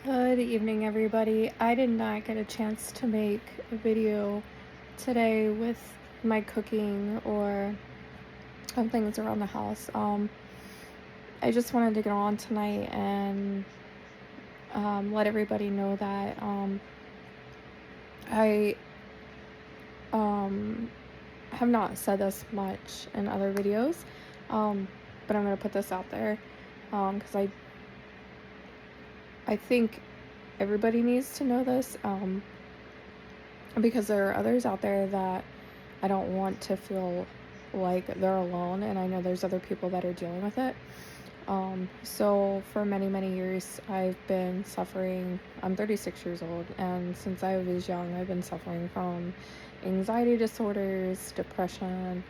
Good evening, everybody. I did not get a chance to make a video today with my cooking or things around the house. I just wanted to get on tonight and let everybody know that I um, have not said this much in other videos, um, but I'm going to put this out there because I think everybody needs to know this. Because there are others out there that I don't want to feel like they're alone, and I know there's other people that are dealing with it. So for many, many years, I've been suffering. I'm 36 years old, and since I was young, I've been suffering from anxiety disorders, depression,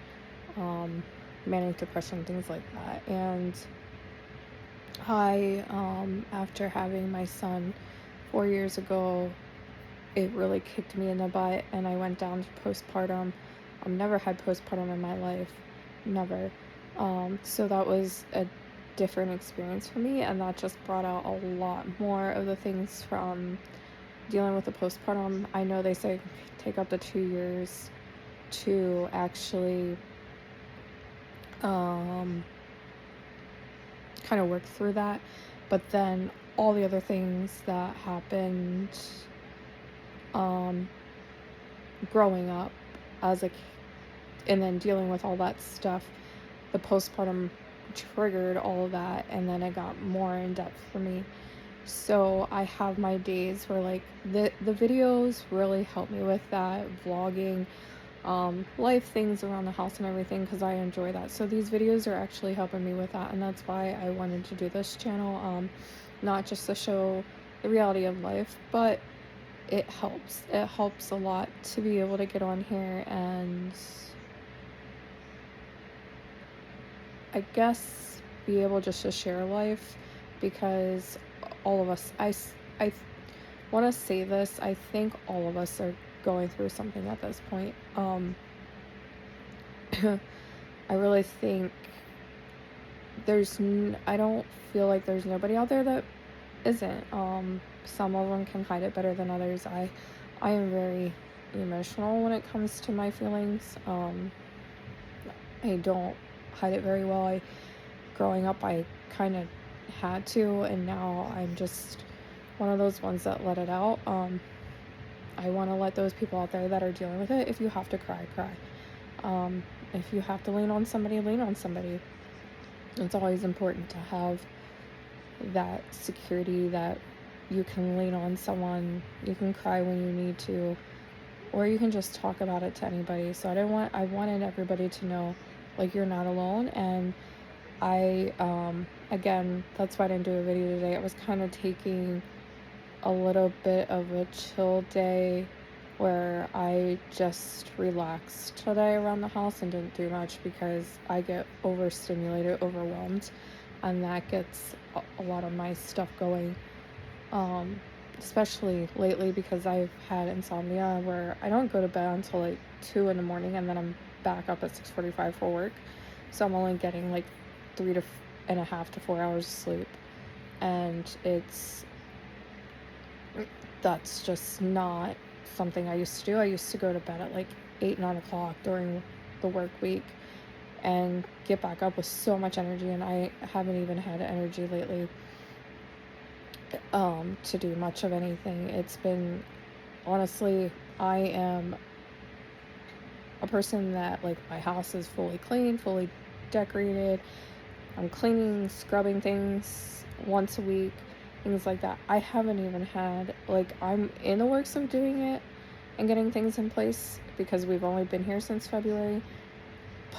um, manic depression, things like that. And after having my son 4 years ago, it really kicked me in the butt, and I went down to postpartum. I've never had postpartum in my life, never. So that was a different experience for me, and that just brought out a lot more of the things from dealing with the postpartum. I know they say take up to 2 years to actually kind of work through that, but then all the other things that happened growing up as a and then dealing with all that stuff, the postpartum triggered all of that, and then it got more in depth for me. So I have my days where like the videos really help me with that vlogging, life things around the house and everything, because I enjoy that. So these videos are actually helping me with that, and that's why I wanted to do this channel, not just to show the reality of life, but it helps a lot to be able to get on here and I guess be able just to share life, because all of us, I want to say this, I think all of us are going through something at this point. I really think I don't feel like there's nobody out there that isn't. Some of them can hide it better than others. I am very emotional when it comes to my feelings. I don't hide it very well. Growing up, I kind of had to, and now I'm just one of those ones that let it out. I want to let those people out there that are dealing with it, if you have to cry, cry. If you have to lean on somebody, lean on somebody. It's always important to have that security that you can lean on someone, you can cry when you need to, or you can just talk about it to anybody. So I wanted everybody to know, like, you're not alone. And again, that's why I didn't do a video today. I was kind of taking a little bit of a chill day where I just relaxed today around the house and didn't do much, because I get overstimulated, overwhelmed, and that gets a lot of my stuff going, especially lately, because I've had insomnia where I don't go to bed until like 2 in the morning, and then I'm back up at 6:45 for work. So I'm only getting like 3.5 to 4 hours of sleep, and that's just not something I used to do. I used to go to bed at like 8, 9 o'clock during the work week and get back up with so much energy, and I haven't even had energy lately to do much of anything. It's been, honestly, I am a person that, like, my house is fully clean, fully decorated. I'm cleaning, scrubbing things once a week, things like that. I haven't even had, like, I'm in the works of doing it and getting things in place, because we've only been here since February.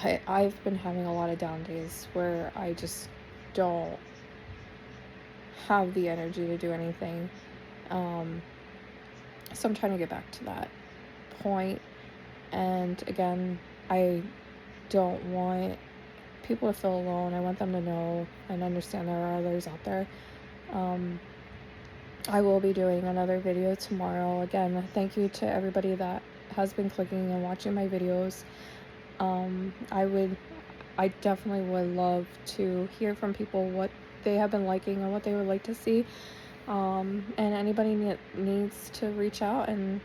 But I've been having a lot of down days where I just don't have the energy to do anything. So I'm trying to get back to that point. And again, I don't want people to feel alone. I want them to know and understand there are others out there. I will be doing another video tomorrow. Again, thank you to everybody that has been clicking and watching my videos. I definitely would love to hear from people what they have been liking and what they would like to see. And anybody needs to reach out and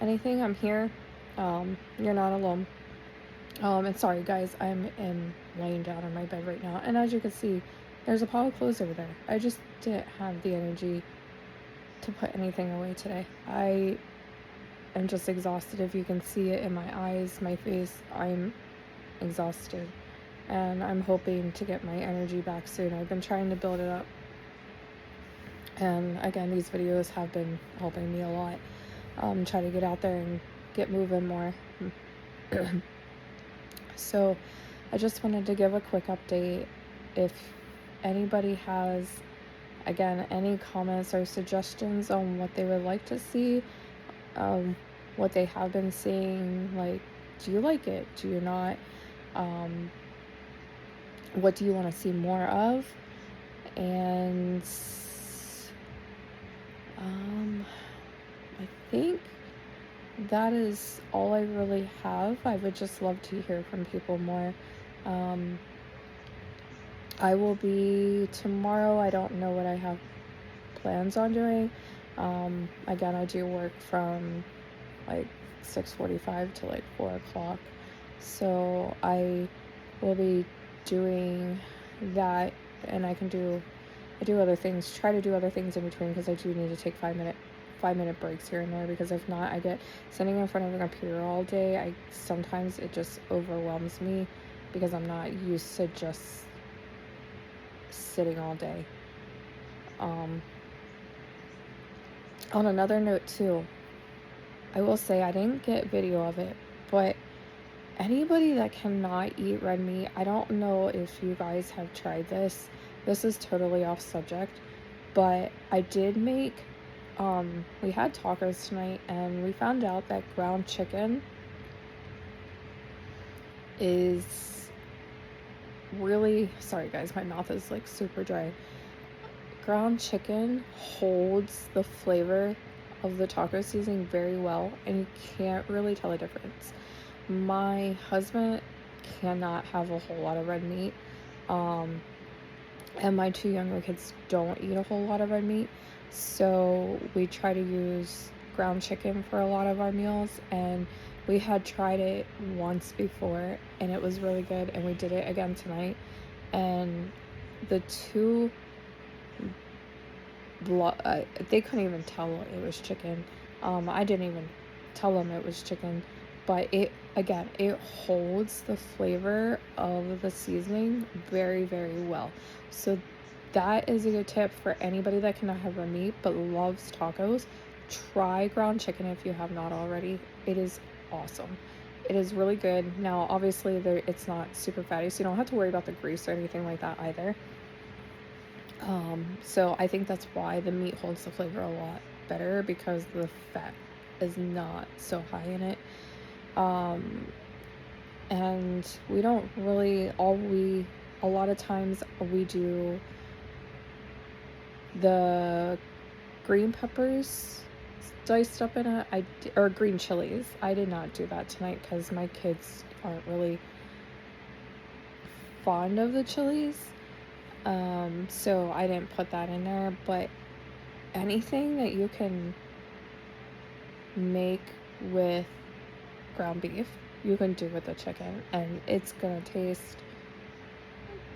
anything, I'm here. You're not alone. And sorry guys, I'm laying down on my bed right now, and as you can see, there's a pile of clothes over there. I just didn't have the energy to put anything away today. I am just exhausted. If you can see it in my eyes, my face, I'm exhausted. And I'm hoping to get my energy back soon. I've been trying to build it up. And again, these videos have been helping me a lot. Try to get out there and get moving more. So I just wanted to give a quick update. If anybody has, again, any comments or suggestions on what they would like to see, what they have been seeing, like, do you like it? Do you not? What do you want to see more of? And I think that is all I really have. I would just love to hear from people more. I will be tomorrow. I don't know what I have plans on doing. Again, I do work from like 6:45 to like 4 o'clock. So I will be doing that, and I do other things, try to do other things in between, because I do need to take 5-minute breaks here and there, because if not, I get sitting in front of a computer all day. Sometimes it just overwhelms me because I'm not used to just sitting all day. On another note too, I will say I didn't get video of it, but anybody that cannot eat red meat, I don't know if you guys have tried this. This is totally off subject, but I did make, we had tacos tonight, and we found out that ground chicken is really, sorry guys, my mouth is like super dry. Ground chicken holds the flavor of the taco seasoning very well, and you can't really tell the difference. My husband cannot have a whole lot of red meat, and my 2 younger kids don't eat a whole lot of red meat, so we try to use ground chicken for a lot of our meals. And we had tried it once before, and it was really good, and we did it again tonight, and the two, they couldn't even tell it was chicken. I didn't even tell them it was chicken, but it holds the flavor of the seasoning very, very well. So that is a good tip for anybody that cannot have red meat but loves tacos. Try ground chicken if you have not already. It is awesome. It is really good. Now, obviously, it's not super fatty, so you don't have to worry about the grease or anything like that either. So I think that's why the meat holds the flavor a lot better, because the fat is not so high in it. And we don't really, a lot of times we do the green peppers diced up in it, or green chilies. I did not do that tonight because my kids aren't really fond of the chilies. So I didn't put that in there, but anything that you can make with ground beef, you can do with the chicken, and it's gonna taste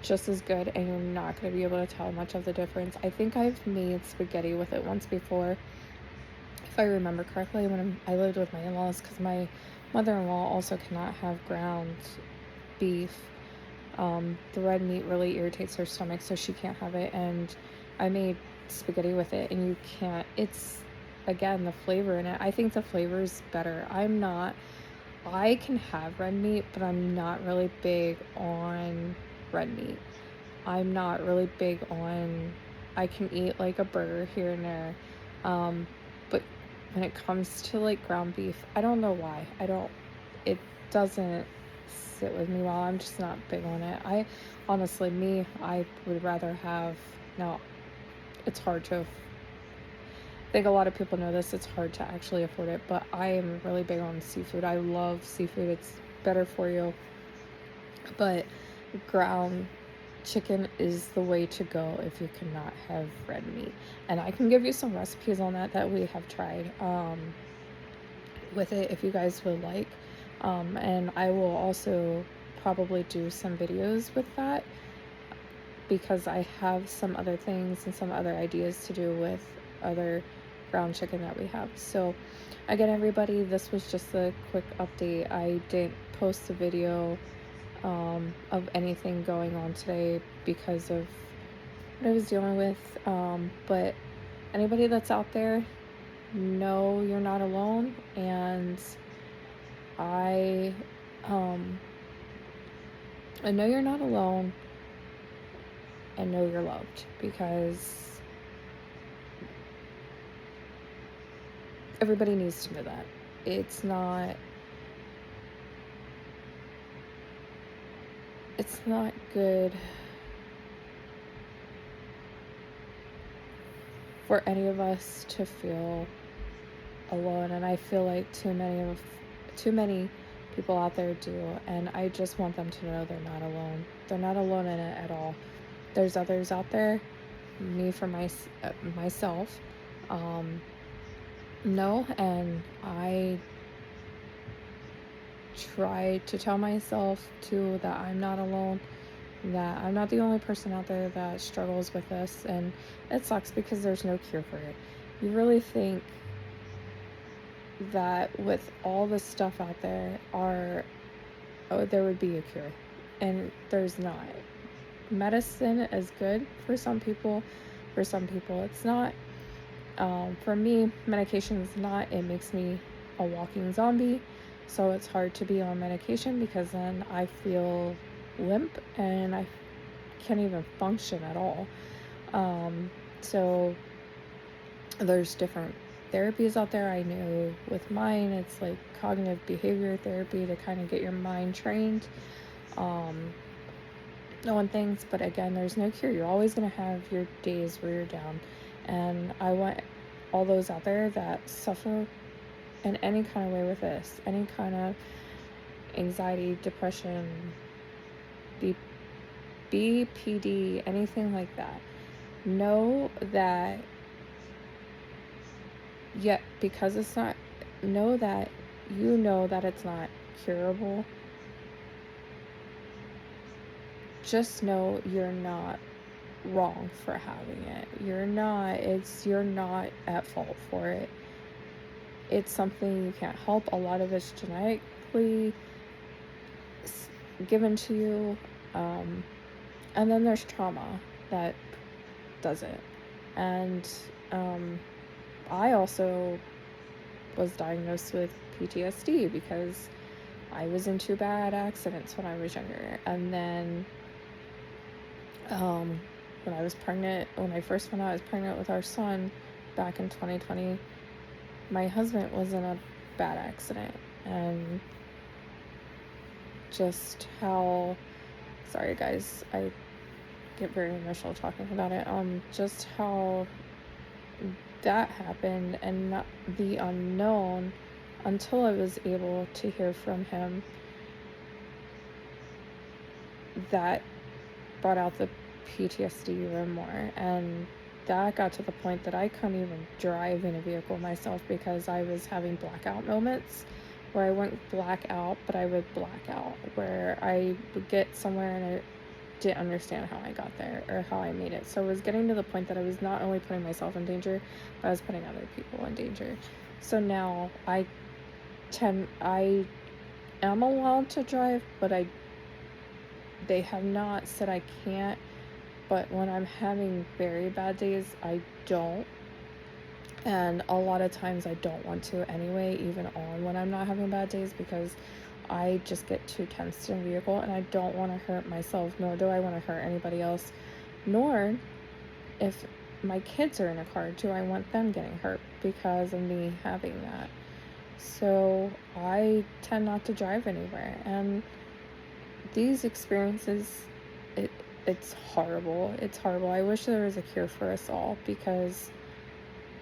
just as good, and you're not gonna be able to tell much of the difference. I think I've made spaghetti with it once before, if I remember correctly, when I lived with my in-laws, because my mother-in-law also cannot have ground beef. The red meat really irritates her stomach, so she can't have it, and I made spaghetti with it, and you can't, it's, again, the flavor in it. I think the flavor is better. I can have red meat, but I'm not really big on red meat. I'm not really big on, I can eat like a burger here and there, but when it comes to like ground beef, I don't know why. It doesn't sit with me well. I'm just not big on it. I would rather have, now it's hard to, I think a lot of people know this, it's hard to actually afford it, but I am really big on seafood. I love seafood. It's better for you. But ground chicken is the way to go if you cannot have red meat. And I can give you some recipes on that we have tried with it if you guys would like. And I will also probably do some videos with that because I have some other things and some other ideas to do with other ground chicken that we have. So again, everybody, this was just a quick update. I didn't post a video of anything going on today because of what I was dealing with. But anybody that's out there, know you're not alone, and I know you're not alone, and know you're loved, because everybody needs to know that. It's not good for any of us to feel alone, and I feel like too many people out there do, and I just want them to know they're not alone. They're not alone in it at all. There's others out there, me for myself, no, and I try to tell myself too that I'm not alone, that I'm not the only person out there that struggles with this, and it sucks because there's no cure for it. You really think that with all the stuff out there there would be a cure, and there's not. Medicine is good for some people it's not. For me, medication is not. It makes me a walking zombie, so it's hard to be on medication because then I feel limp and I can't even function at all. So there's different therapies out there. I know with mine, it's like cognitive behavior therapy to kind of get your mind trained on things. But again, there's no cure. You're always going to have your days where you're down. And I want all those out there that suffer in any kind of way with this, any kind of anxiety, depression, BPD, anything like that, know that, because it's not, know that it's not curable. Just know you're not wrong for having it. You're not at fault for it. It's something you can't help. A lot of it's genetically given to you. And then there's trauma that does it. And I also was diagnosed with PTSD because I was in 2 bad accidents when I was younger. And then when I first found out I was pregnant with our son back in 2020, my husband was in a bad accident. And just how, sorry guys, I get very emotional talking about it, just how that happened, and not the unknown until I was able to hear from him, that brought out the PTSD even more. And that got to the point that I couldn't even drive in a vehicle myself because I was having blackout moments where I wouldn't black out, but I would black out, where I would get somewhere and I didn't understand how I got there or how I made it. So it was getting to the point that I was not only putting myself in danger, but I was putting other people in danger. So now I am allowed to drive, but they have not said I can't. But when I'm having very bad days, I don't. And a lot of times I don't want to anyway, even on when I'm not having bad days, because I just get too tense in a vehicle, and I don't want to hurt myself, nor do I want to hurt anybody else. Nor, if my kids are in a car, do I want them getting hurt because of me having that. So I tend not to drive anywhere. And these experiences, it's horrible. It's horrible. I wish there was a cure for us all, because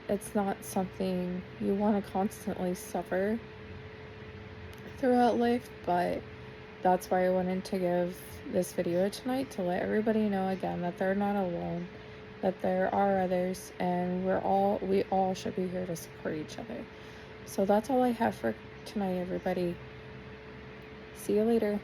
it's not something you want to constantly suffer throughout life. But that's why I wanted to give this video tonight to let everybody know again that they're not alone, that there are others, and we all should be here to support each other. So that's all I have for tonight, everybody. See you later.